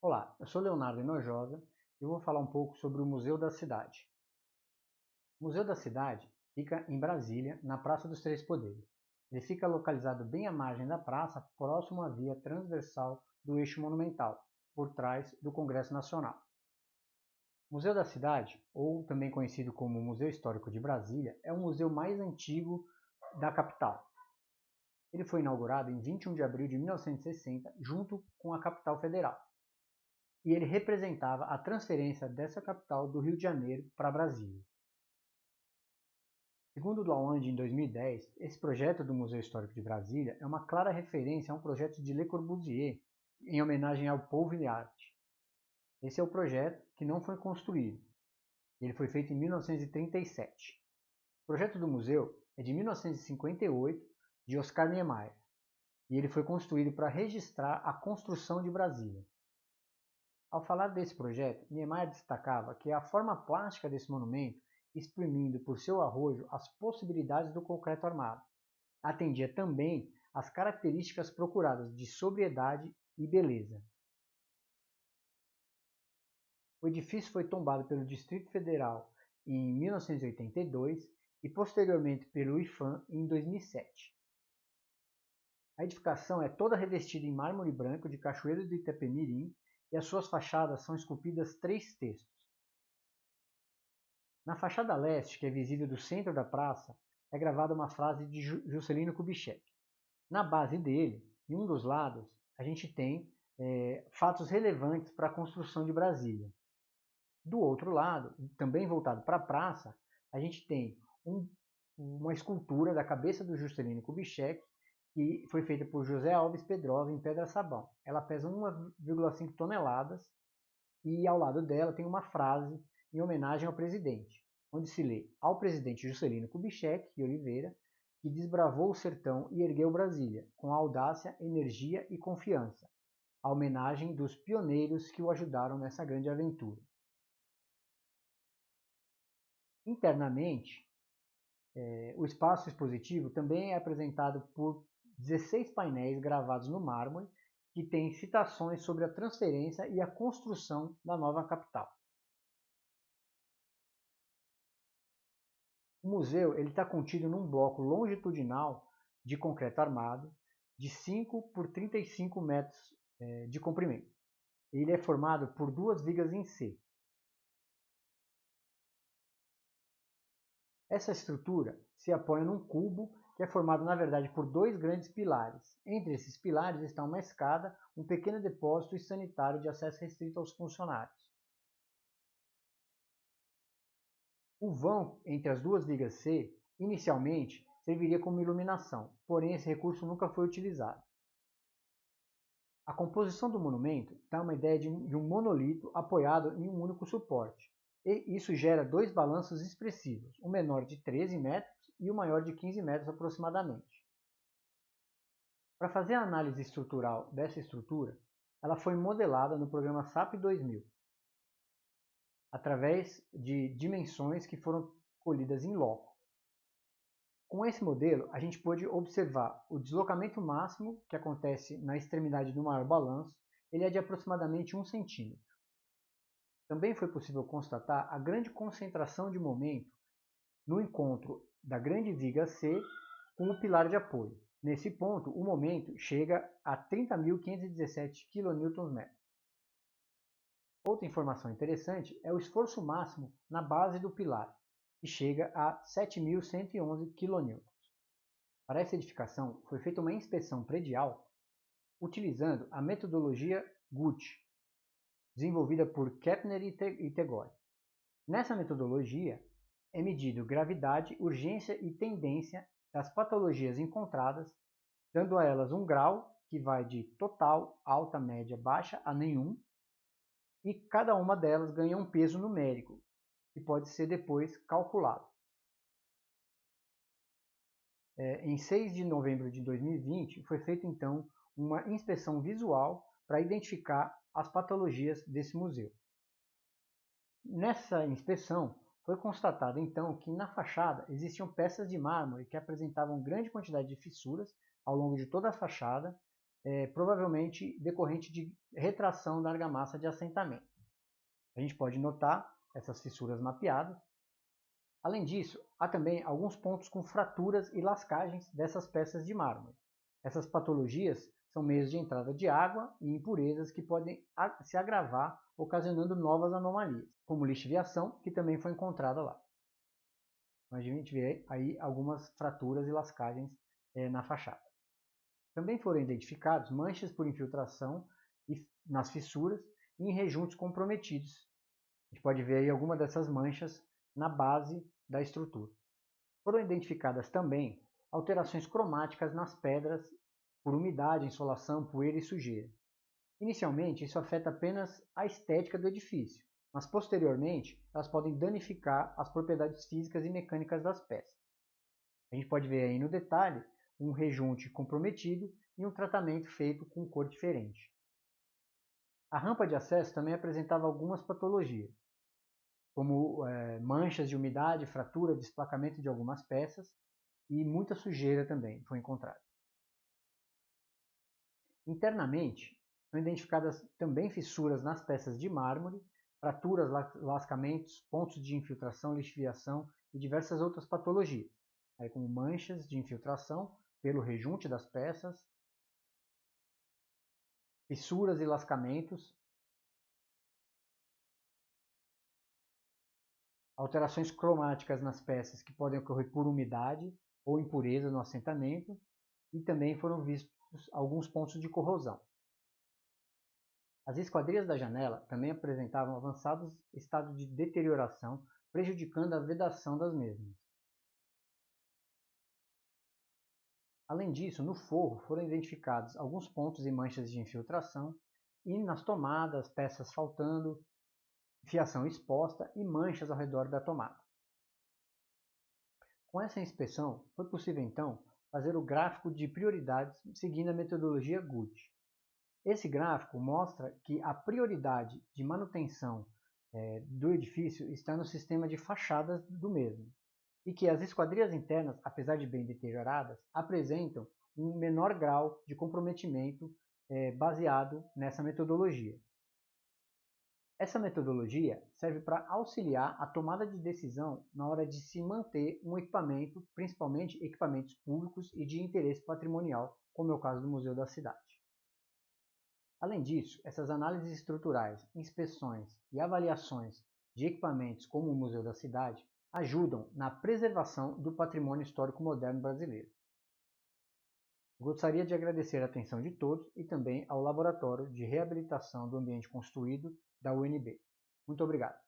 Olá, eu sou Leonardo Hinojosa e eu vou falar um pouco sobre o Museu da Cidade. O Museu da Cidade fica em Brasília, na Praça dos Três Poderes. Ele fica localizado bem à margem da praça, próximo à via transversal do eixo monumental, por trás do Congresso Nacional. O Museu da Cidade, ou também conhecido como Museu Histórico de Brasília, é o museu mais antigo da capital. Ele foi inaugurado em 21 de abril de 1960, junto com a capital federal. E ele representava a transferência dessa capital do Rio de Janeiro para Brasília. Segundo o Lawande, em 2010, esse projeto do Museu Histórico de Brasília é uma clara referência a um projeto de Le Corbusier, em homenagem ao Paul Villaert. Esse é o projeto que não foi construído. Ele foi feito em 1937. O projeto do museu é de 1958, de Oscar Niemeyer, e ele foi construído para registrar a construção de Brasília. Ao falar desse projeto, Niemeyer destacava que a forma plástica desse monumento, exprimindo por seu arrojo as possibilidades do concreto armado, atendia também às características procuradas de sobriedade e beleza. O edifício foi tombado pelo Distrito Federal em 1982 e posteriormente pelo IPHAN em 2007. A edificação é toda revestida em mármore branco de Cachoeiro do Itapemirim e as suas fachadas são esculpidas 3 textos. Na fachada leste, que é visível do centro da praça, é gravada uma frase de Juscelino Kubitschek. Na base dele, em um dos lados, a gente tem fatos relevantes para a construção de Brasília. Do outro lado, também voltado para a praça, a gente tem uma escultura da cabeça do Juscelino Kubitschek, que foi feita por José Alves Pedrosa em pedra-sabão. Ela pesa 1,5 toneladas e ao lado dela tem uma frase em homenagem ao presidente, onde se lê: ao presidente Juscelino Kubitschek de Oliveira, que desbravou o sertão e ergueu Brasília, com audácia, energia e confiança, a homenagem dos pioneiros que o ajudaram nessa grande aventura. Internamente, o espaço expositivo também é apresentado por 16 painéis gravados no mármore, que têm citações sobre a transferência e a construção da nova capital. O museu está contido num bloco longitudinal de concreto armado de 5 por 35 metros de comprimento. Ele é formado por 2 vigas em C. Essa estrutura se apoia num cubo que é formado, na verdade, por 2 grandes pilares. Entre esses pilares está uma escada, um pequeno depósito e sanitário de acesso restrito aos funcionários. O vão entre as 2 vigas C, inicialmente, serviria como iluminação, porém esse recurso nunca foi utilizado. A composição do monumento dá uma ideia de um monolito apoiado em um único suporte. E isso gera 2 balanços expressivos, o menor de 13 metros e o maior de 15 metros aproximadamente. Para fazer a análise estrutural dessa estrutura, ela foi modelada no programa SAP 2000, através de dimensões que foram colhidas em loco. Com esse modelo, a gente pôde observar o deslocamento máximo que acontece na extremidade do maior balanço, ele é de aproximadamente 1 centímetro. Também foi possível constatar a grande concentração de momento no encontro da grande viga C com o pilar de apoio. Nesse ponto, o momento chega a 30.517 kNm. Outra informação interessante é o esforço máximo na base do pilar, que chega a 7.111 kN. Para essa edificação, foi feita uma inspeção predial utilizando a metodologia GUT, desenvolvida por Kepner e Tegori. Nessa metodologia, é medido gravidade, urgência e tendência das patologias encontradas, dando a elas um grau que vai de total, alta, média, baixa a nenhum, e cada uma delas ganha um peso numérico, que pode ser depois calculado. Em 6 de novembro de 2020, foi feita então uma inspeção visual para identificar as patologias desse museu. Nessa inspeção, foi constatado então que na fachada existiam peças de mármore que apresentavam grande quantidade de fissuras ao longo de toda a fachada provavelmente decorrente de retração da argamassa de assentamento. A gente pode notar essas fissuras mapeadas. Além disso, há também alguns pontos com fraturas e lascagens dessas peças de mármore. Essas patologias são meios de entrada de água e impurezas que podem se agravar, ocasionando novas anomalias, como lixiviação, que também foi encontrada lá. A gente vê aí algumas fraturas e lascagens na fachada. Também foram identificados manchas por infiltração nas fissuras e em rejuntos comprometidos. A gente pode ver aí alguma dessas manchas na base da estrutura. Foram identificadas também alterações cromáticas nas pedras por umidade, insolação, poeira e sujeira. Inicialmente, isso afeta apenas a estética do edifício, mas posteriormente elas podem danificar as propriedades físicas e mecânicas das peças. A gente pode ver aí no detalhe um rejunte comprometido e um tratamento feito com cor diferente. A rampa de acesso também apresentava algumas patologias, como manchas de umidade, fratura, desplacamento de algumas peças e muita sujeira também foi encontrada. Internamente, são identificadas também fissuras nas peças de mármore, fraturas, lascamentos, pontos de infiltração, lixiviação e diversas outras patologias, como manchas de infiltração pelo rejunte das peças, fissuras e lascamentos, alterações cromáticas nas peças que podem ocorrer por umidade ou impureza no assentamento, e também foram vistos alguns pontos de corrosão. As esquadrias da janela também apresentavam avançados estados de deterioração, prejudicando a vedação das mesmas. Além disso, no forro foram identificados alguns pontos e manchas de infiltração, e nas tomadas, peças faltando, fiação exposta e manchas ao redor da tomada. Com essa inspeção, foi possível então fazer o gráfico de prioridades seguindo a metodologia GUT. Esse gráfico mostra que a prioridade de manutenção do edifício está no sistema de fachadas do mesmo, e que as esquadrias internas, apesar de bem deterioradas, apresentam um menor grau de comprometimento baseado nessa metodologia. Essa metodologia serve para auxiliar a tomada de decisão na hora de se manter um equipamento, principalmente equipamentos públicos e de interesse patrimonial, como é o caso do Museu da Cidade. Além disso, essas análises estruturais, inspeções e avaliações de equipamentos como o Museu da Cidade ajudam na preservação do patrimônio histórico moderno brasileiro. Gostaria de agradecer a atenção de todos e também ao Laboratório de Reabilitação do Ambiente Construído da UNB. Muito obrigado.